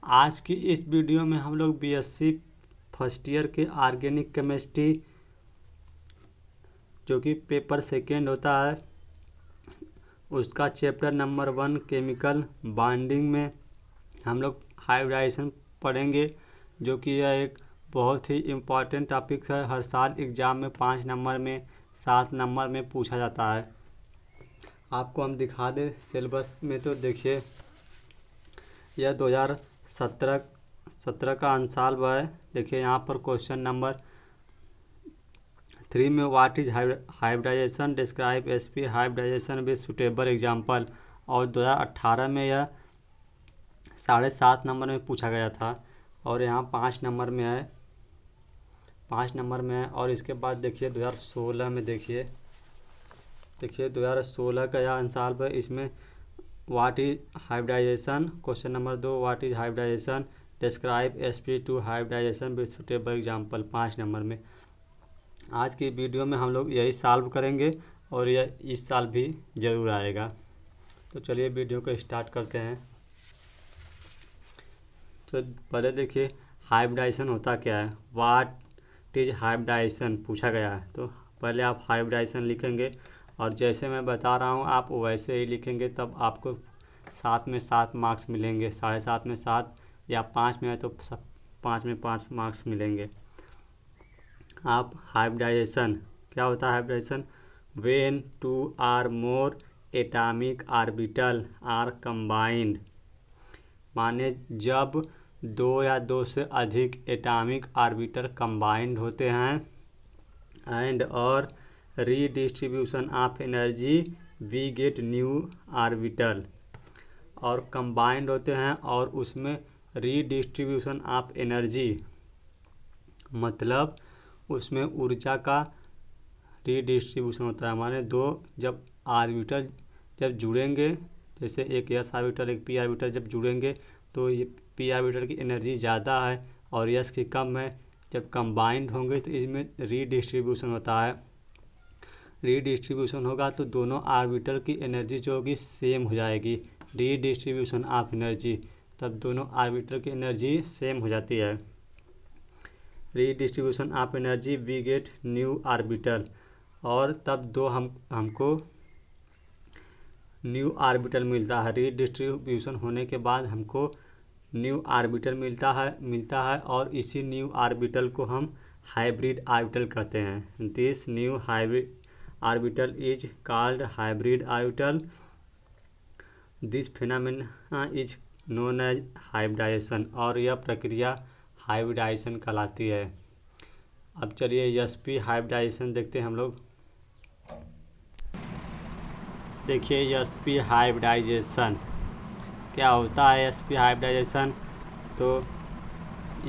आज की इस वीडियो में हम लोग बीएससी फर्स्ट ईयर के ऑर्गेनिक केमिस्ट्री जो कि पेपर सेकेंड होता है उसका चैप्टर नंबर 1 केमिकल बॉन्डिंग में हम लोग हाइब्रिडाइजेशन पढ़ेंगे, जो कि यह एक बहुत ही इम्पॉर्टेंट टॉपिक है। हर साल एग्ज़ाम में 5 नंबर में 7 नंबर में पूछा जाता है। आपको हम दिखा दें सिलेबस में, तो देखिए यह 2017 का आंसर है। देखिए यहाँ पर क्वेश्चन नंबर 3 में what is hybridisation, describe sp hybridisation with suitable example. और 2018 में यह 7.5 नंबर में पूछा गया था और यहाँ 5 नंबर में है, 5 नंबर में है। और इसके बाद देखिए 2016 में देखिए 2016 का यह आंसर है। इसमें what is hybridisation, question number 2 what is hybridisation, describe sp2 hybridisation with suitable example, 5 number में। आज की वीडियो में हम लोग यही सॉल्व करेंगे और यह इस साल भी ज़रूर आएगा। तो चलिए वीडियो को स्टार्ट करते हैं। तो पहले देखिए हाइब्रिडाइजेशन होता क्या है, व्हाट इज हाइब्रिडाइजेशन पूछा गया है। तो पहले आप हाइब्रिडाइजेशन लिखेंगे और जैसे मैं बता रहा हूँ आप वैसे ही लिखेंगे, तब आपको 7 में 7 मार्क्स मिलेंगे। 7.5 में 7 या 5 में है तो 5 में 5 मार्क्स मिलेंगे। आप हाइब्रिडाइजेशन क्या होता है, hybridisation when 2 or more atomic orbital are combined, माने जब 2 या 2 से अधिक एटॉमिक ऑर्बिटल कंबाइंड होते हैं एंड और redistribution of energy we get new orbital, और कंबाइंड होते हैं और उसमें रीडिस्ट्रीब्यूशन ऑफ एनर्जी मतलब उसमें ऊर्जा का रीडिस्ट्रीब्यूशन होता है। माने दो जब ऑर्बिटल जब जुड़ेंगे, जैसे एक एस ऑर्बिटल एक पी ऑर्बिटल जब जुड़ेंगे तो ये पी ऑर्बिटल की एनर्जी ज़्यादा है और एस की कम है। जब कंबाइंड होंगे तो इसमें रीडिस्ट्रीब्यूशन होता है। रीडिस्ट्रीब्यूशन होगा तो दोनों ऑर्बिटल की एनर्जी जो होगी सेम हो जाएगी, रीडिस्ट्रीब्यूशन ऑफ एनर्जी, तब दोनों ऑर्बिटल की एनर्जी सेम हो जाती है। Redistribution of energy we get new orbital, और तब हमको न्यू ऑर्बिटल मिलता है। रीडिस्ट्रीब्यूशन होने के बाद हमको न्यू ऑर्बिटल मिलता है और इसी न्यू ऑर्बिटल को हम हाइब्रिड ऑर्बिटल कहते हैं। This new hybrid orbital is called hybrid orbital. This phenomena is known as hybridisation, और यह प्रक्रिया हाइब्रिडाइजेशन कहलाती है। अब चलिए एसपी हाइब्रिडाइजेशन देखते हैं हम लोग। देखिए एसपी हाइब्रिडाइजेशन क्या होता है। एसपी हाइब्रिडाइजेशन तो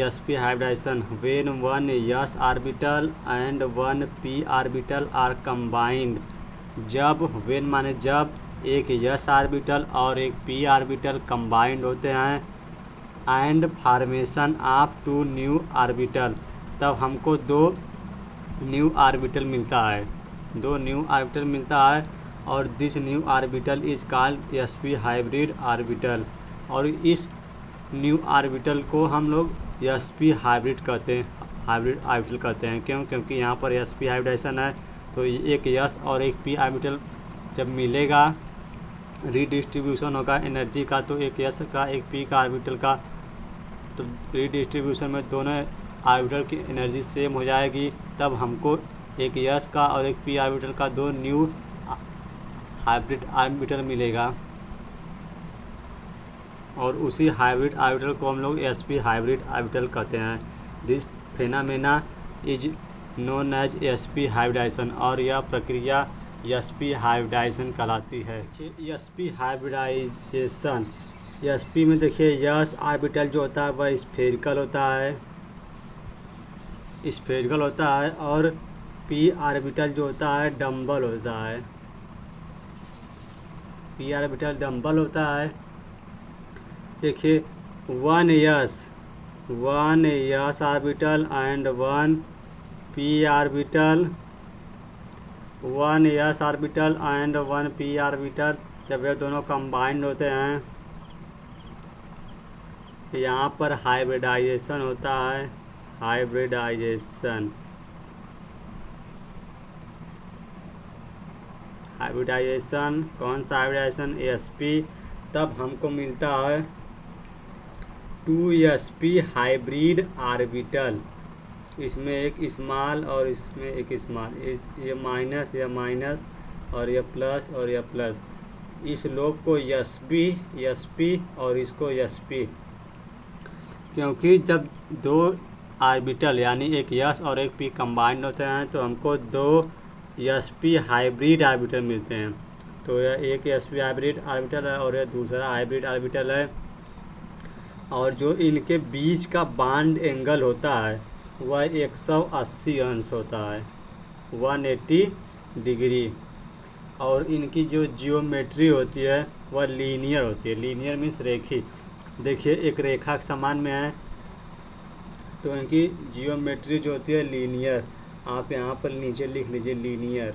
sp hybridization when 1 s orbital and 1 p orbital are combined, जब when माने जब एक s ऑर्बिटल और एक p ऑर्बिटल कंबाइंड होते हैं and formation of 2 new orbital, तब हमको 2 न्यू ऑर्बिटल मिलता है, 2 न्यू ऑर्बिटल मिलता है और this new orbital is called sp hybrid orbital. और इस न्यू ऑर्बिटल को हम लोग sp हाइब्रिड कहते हैं, हाइब्रिड ऑर्बिटल कहते हैं। क्योंकि यहाँ पर sp हाइब्रिडाइजेशन है तो एक s और एक p ऑर्बिटल जब मिलेगा, रीडिस्ट्रीब्यूशन होगा एनर्जी का, तो एक s का एक p का ऑर्बिटल का, तो रीडिस्ट्रीब्यूशन में दोनों ऑर्बिटल की एनर्जी सेम हो जाएगी, तब हमको एक s का और एक p ऑर्बिटल का 2 न्यू हाइब्रिड ऑर्बिटल मिलेगा। और उसी हाइब्रिड ऑर्बिटल को हम लोग sp हाइब्रिड ऑर्बिटल कहते हैं। This phenomena is known as sp hybridisation, और यह प्रक्रिया sp हाइब्रिडाइजेशन कहलाती है। sp हाइब्रिडाइजेशन, sp में देखिए s ऑर्बिटल जो होता है वह स्फेरिकल होता है और p ऑर्बिटल जो होता है डम्बल होता है, p ऑर्बिटल डम्बल होता है। देखिए 1 s orbital and 1 p orbital, 1 s orbital and 1 p orbital जब ये दोनों कंबाइंड होते हैं यहाँ पर हाइब्रिडाइजेशन होता है, हाइब्रिडाइजेशन कौन सा हाइब्रिडाइजेशन, sp, तब हमको मिलता है 2sp हाइब्रिड ऑर्बिटल। इसमें एक स्मॉल और इसमें एक स्मॉल, ये माइनस, यह माइनस, और यह प्लस और यह प्लस। इस लोग को sp और इसको sp, क्योंकि जब दो ऑर्बिटल यानी एक s और एक p कंबाइंड होते हैं तो हमको दो sp हाइब्रिड ऑर्बिटल मिलते हैं। तो यह एक sp हाइब्रिड ऑर्बिटल है और यह दूसरा हाइब्रिड ऑर्बिटल है, और जो इनके बीच का बॉन्ड एंगल होता है वह 180 अंश होता है, 180 डिग्री। और इनकी जो जियोमेट्री होती है वह लीनियर होती है, लीनियर मीन्स रेखी। देखिए एक रेखा के समान में है तो इनकी जियोमेट्री जो होती है लीनियर। आप यहाँ पर नीचे लिख लीजिए लीनियर।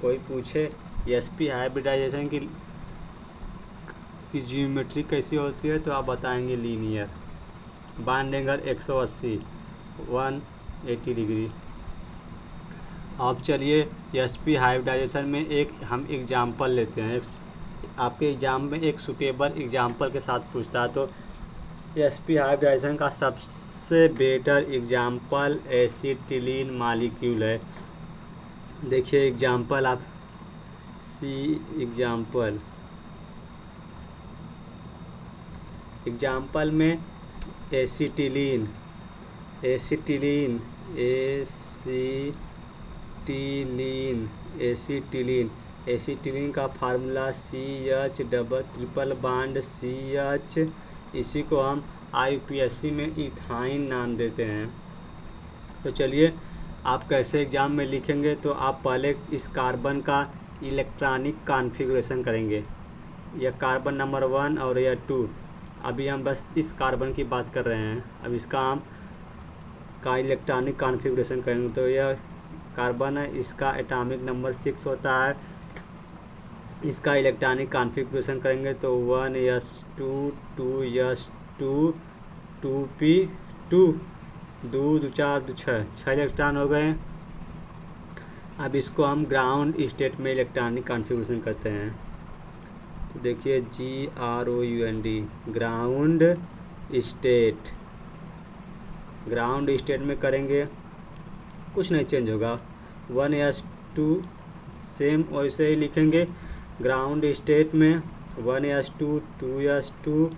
कोई पूछे sp हाइब्रिडाइजेशन की जियोमेट्री कैसी होती है तो आप बताएंगे लीनियर। Bond angle 180, 180 degree. अब चलिए sp हाइब्रिडाइजेशन में एक हम एग्जाम्पल लेते हैं। आपके एग्जाम में एक सुटेबल एग्जाम्पल के साथ पूछता है, तो sp हाइब्रिडाइजेशन का सबसे बेटर एग्जाम्पल एसिटिलीन मॉलिक्यूल है। देखिए एग्जाम्पल आप एग्जाम्पल में एसिटिलीन का formula CH triple bond CH, इसी को हम IUPAC में इथाइन नाम देते हैं। तो चलिए आप कैसे एग्जाम में लिखेंगे, तो आप पहले इस कार्बन का इलेक्ट्रॉनिक कॉन्फ़िगरेशन करेंगे। यह कार्बन नंबर 1 और यह 2। अभी हम बस इस कार्बन की बात कर रहे हैं, अब इसका हम का इलेक्ट्रॉनिक कॉन्फ़िगरेशन करेंगे। तो यह कार्बन है, इसका एटॉमिक नंबर 6 होता है। इसका इलेक्ट्रॉनिक कॉन्फ़िगरेशन करेंगे तो 1s2 2s2 2p2 2 2 4 2 6 इलेक्ट्रॉन हो गए। अब इसको हम ग्राउंड स्टेट में इलेक्ट्रॉनिक कॉन्फ़िगरेशन करते हैं। तो देखिए GROUND ग्राउंड स्टेट में करेंगे, कुछ नहीं चेंज होगा। 1s2 सेम वैसे ही लिखेंगे ग्राउंड स्टेट में, 1s2 2s2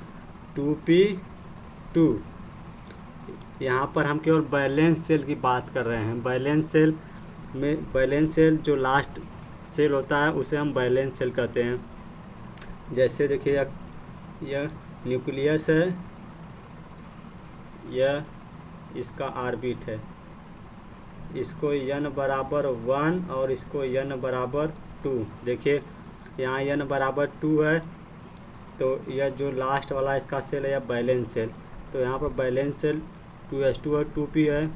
2p2। यहाँ पर हम केवल बैलेंस सेल की बात कर रहे हैं। बैलेंस सेल जो लास्ट सेल होता है उसे हम बैलेंस सेल कहते हैं। जैसे देखिए यह न्यूक्लियस है, यह इसका ऑर्बिट है, इसको n बराबर 1 और इसको n बराबर 2। देखिए यहाँ n बराबर 2 है तो यह जो लास्ट वाला इसका सेल है यह बैलेंस सेल। तो यहाँ पर बैलेंस सेल 2s2 और 2p है,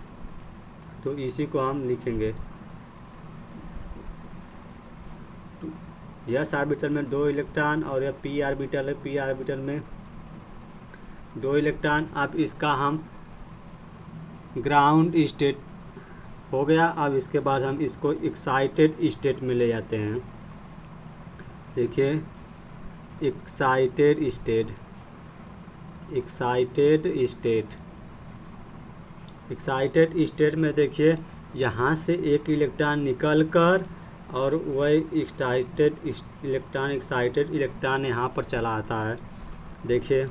तो इसी को हम लिखेंगे। यस ऑर्बिटल में 2 इलेक्ट्रॉन और यह p ऑर्बिटल है, p ऑर्बिटल में 2 इलेक्ट्रॉन। अब इसका हम ग्राउंड स्टेट हो गया। अब इसके बाद हम इसको एक्साइटेड स्टेट में ले जाते हैं। देखिए एक्साइटेड स्टेट में देखिए यहाँ से एक इलेक्ट्रॉन निकलकर और वह एक्साइटेड इलेक्ट्रॉन यहाँ पर चला आता है। देखिए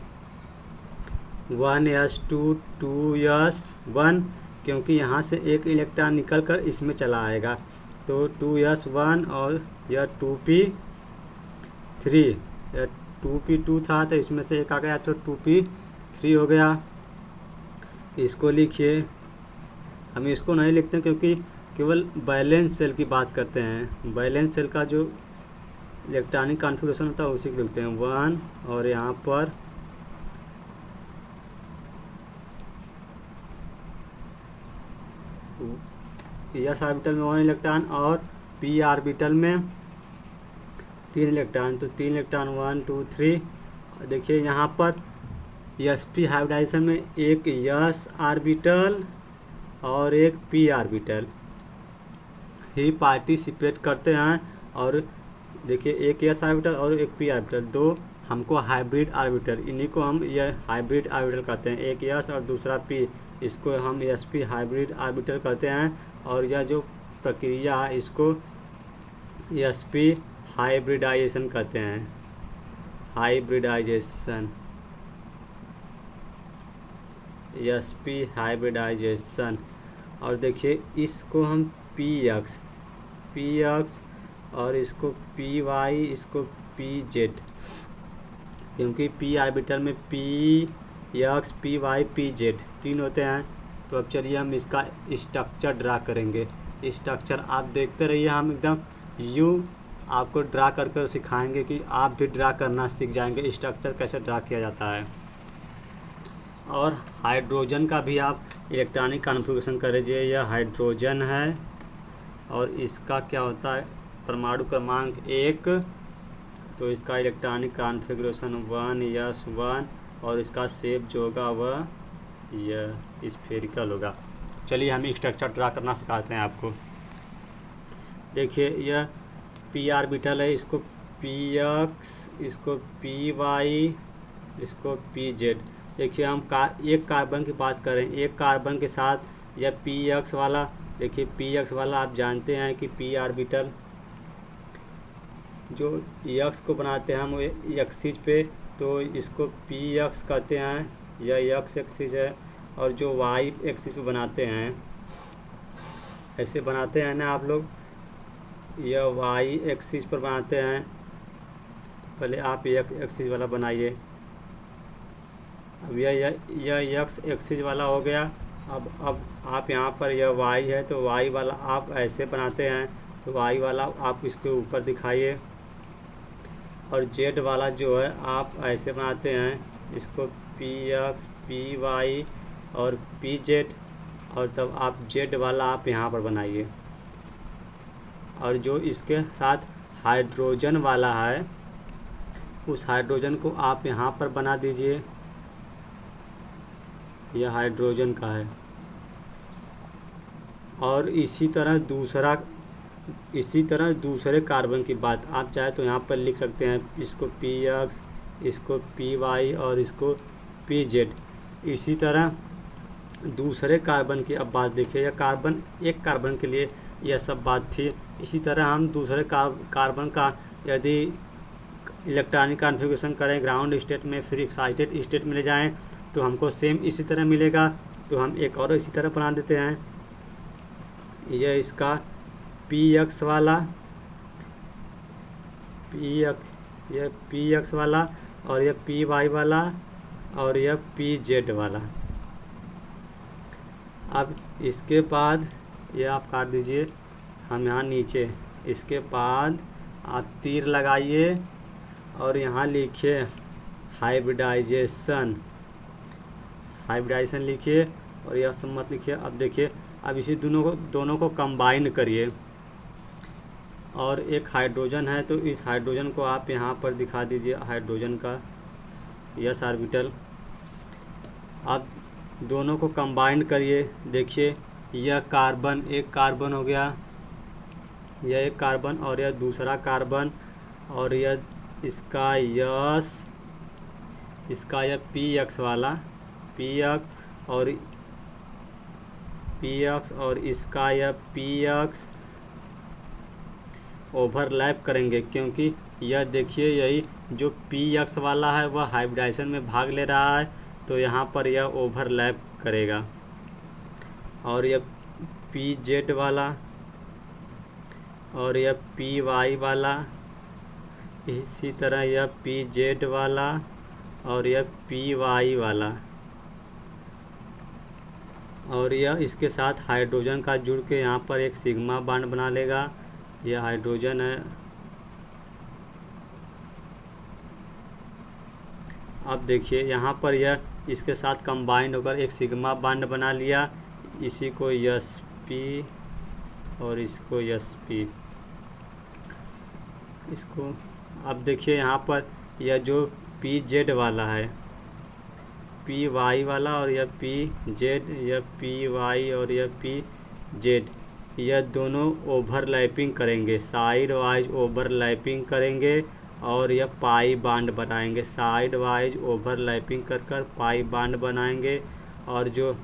1s2 2s1, क्योंकि यहाँ से एक इलेक्ट्रॉन निकलकर इसमें चला आएगा। तो 2s1 और यह 2p3, यह 2p2 था तो इसमें से एक आ गया तो 2p3 हो गया। इसको लिखिए, हम इसको नहीं लिखते क्योंकि केवल बैलेंस सेल की बात करते हैं। बैलेंस सेल का जो इलेक्ट्रॉनिक कॉन्फ़िगरेशन होता है उसी को लिखते हैं 1, और यहाँ पर s ऑर्बिटल में 1 इलेक्ट्रॉन और p ऑर्बिटल में 3 इलेक्ट्रॉन। तो 3 इलेक्ट्रॉन 1 2 3। देखिए यहाँ पर sp हाइब्रिडाइजेशन में एक s ऑर्बिटल और एक p ऑर्बिटल ही पार्टिसिपेट करते हैं। और देखिए एक s ऑर्बिटल और एक p ऑर्बिटल, दो हमको हाइब्रिड ऑर्बिटल, इन्हीं को हम यह हाइब्रिड ऑर्बिटल कहते हैं। एक s और दूसरा p, इसको हम sp हाइब्रिड ऑर्बिटल कहते हैं। और यह जो प्रक्रिया है इसको sp हाइब्रिडाइजेशन कहते हैं। Hybridisation, sp hybridisation. और देखिए इसको हम px और इसको py, इसको pz, क्योंकि p ऑर्बिटल में px py pz तीन होते हैं। तो अब चलिए हम इसका स्ट्रक्चर ड्रा करेंगे। स्ट्रक्चर आप देखते रहिए, हम एकदम आपको ड्रा कर कर सिखाएंगे कि आप भी ड्रा करना सीख जाएंगे स्ट्रक्चर कैसे ड्रा किया जाता है। और हाइड्रोजन का भी आप इलेक्ट्रॉनिक कॉन्फ़िगरेशन कर लीजिए। यह हाइड्रोजन है और इसका क्या होता है, परमाणु क्रमांक 1, तो इसका इलेक्ट्रॉनिक कॉन्फ़िगरेशन 1s1 और इसका शेप जो होगा वह यह स्फेरिकल होगा। चलिए हम स्ट्रक्चर ड्रा करना सिखाते हैं आपको। देखिए यह p ऑर्बिटल है, इसको px, इसको py, इसको pz। देखिए हम एक कार्बन की बात करें, एक कार्बन के साथ यह px वाला, देखिए px वाला आप जानते हैं कि p ऑर्बिटल जो x को बनाते हैं हम एक्सिस पे, तो इसको px कहते हैं, यह x एक्सिस है। और जो y एक्सिस पे बनाते हैं, ऐसे बनाते हैं ना आप लोग, यह y एक्सिस पर बनाते हैं। पहले आप एक एक्सिस वाला बनाइए। अब यह x एक्सिस वाला हो गया। अब आप यहाँ पर यह y है तो y वाला आप ऐसे बनाते हैं, तो y वाला आप इसके ऊपर दिखाइए। और z वाला जो है आप ऐसे बनाते हैं, इसको px py और pz, और तब आप z वाला आप यहाँ पर बनाइए। और जो इसके साथ हाइड्रोजन वाला है, उस हाइड्रोजन को आप यहाँ पर बना दीजिए। यह हाइड्रोजन का है। और इसी तरह दूसरे कार्बन की बात आप चाहे तो यहाँ पर लिख सकते हैं, इसको px, इसको py और इसको pz। इसी तरह दूसरे कार्बन की अब बात देखिए, यह कार्बन एक कार्बन के लिए यह सब बात थी। इसी तरह हम दूसरे कार्बन का यदि इलेक्ट्रॉनिक कॉन्फ़िगरेशन करें ग्राउंड स्टेट में, फिर एक्साइटेड स्टेट में ले जाएं, तो हमको सेम इसी तरह मिलेगा। तो हम एक और इसी तरह बना देते हैं। यह इसका px वाला, यह px वाला, और यह py वाला, और यह pz वाला। अब इसके बाद यह आप काट दीजिए, हम यहाँ नीचे, इसके बाद आप तीर लगाइए और यहाँ लिखिए हाइब्रिडाइजेशन लिखिए, और यह सब मत लिखिए। अब देखिए, अब इसी दोनों को कंबाइन करिए। और एक हाइड्रोजन है तो इस हाइड्रोजन को आप यहाँ पर दिखा दीजिए, हाइड्रोजन का यस ऑर्बिटल। अब दोनों को कंबाइन करिए। देखिए यह कार्बन, एक कार्बन हो गया, यह एक कार्बन और यह दूसरा कार्बन, और यह इसका यस, इसका यह px वाला, px और इसका यह px ओवरलैप करेंगे, क्योंकि यह देखिए यही जो px वाला है वह हाइब्रिडाइजेशन में भाग ले रहा है, तो यहाँ पर यह ओवरलैप करेगा। और यह pz वाला और यह py वाला, इसी तरह यह pz वाला और यह py वाला, और यह इसके साथ हाइड्रोजन का जुड़ के यहाँ पर एक सिग्मा बॉन्ड बना लेगा। यह हाइड्रोजन है। अब देखिए यहाँ पर यह इसके साथ कंबाइंड होकर एक सिग्मा बॉन्ड बना लिया, इसी को sp और इसको sp, इसको। अब देखिए यहाँ पर यह जो pz वाला है, पी वाई वाला और यह पी जेड, यह पी वाई और यह पी जेड, यह दोनों ओवरलैपिंग करेंगे, साइड वाइज ओवरलैपिंग करेंगे और यह पाई बांड बनाएंगे, साइड वाइज ओवरलैपिंग कर कर पाई बांड बनाएंगे। और जो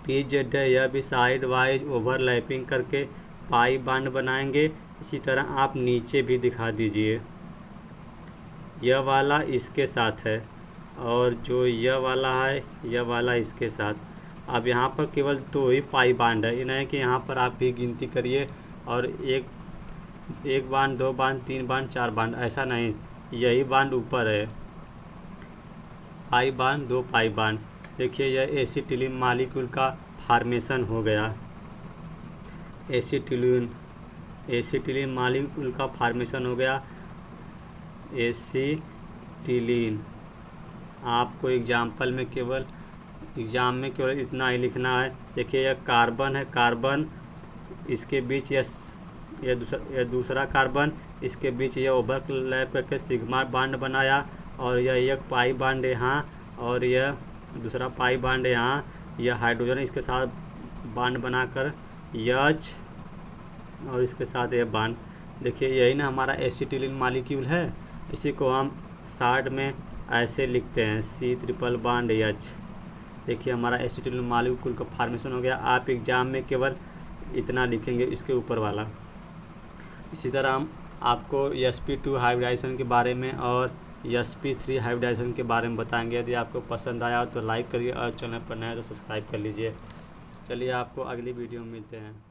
पी जेड है यह भी साइड वाइज ओवरलैपिंग करके पाई बांड बनाएंगे। इसी तरह आप नीचे भी दिखा दीजिए, यह वाला इसके साथ है और जो यह वाला है यह वाला इसके साथ। अब यहाँ पर केवल 2 ही पाई बांड है, ये नहीं कि यहाँ पर आप भी गिनती करिए और एक बांड, 2 बांड, 3 बांड, 4 बांड, ऐसा नहीं, यही बांड ऊपर है, पाई बांड, 2 पाई बांड। देखिए यह एसिटिलीन मालिक्यूल का फॉर्मेशन हो गया, एसिटिलीन मालिक्यूल का फॉर्मेशन हो गया, एसिटिलीन। आपको एग्जाम में केवल इतना ही लिखना है। देखिए यह कार्बन है, कार्बन इसके बीच यह दूसरा कार्बन, इसके बीच यह ओवरलैप करके सिग्मा बांड बनाया और यह एक पाई बांड यहाँ और यह दूसरा पाई बांड यहाँ, यह हाइड्रोजन इसके साथ बांड बनाकर H और इसके साथ यह बांड। देखिए यही ना हमारा एसिटिलीन मालिक्यूल है, इसी को हम शॉर्ट में ऐसे लिखते हैं C बांड H। देखिए हमारा एसिटिलीन मालिक्यूल का फॉर्मेशन हो गया। आप एग्जाम में केवल इतना लिखेंगे इसके ऊपर वाला। इसी तरह हम आपको sp2 हाइब्रिडाइजेशन के बारे में और sp3 हाइब्रिडाइजेशन के बारे में बताएंगे। यदि आपको पसंद आया तो लाइक करिए और चैनल पर नया तो सब्सक्राइब कर लीजिए। चलिए आपको अगली वीडियो में मिलते हैं।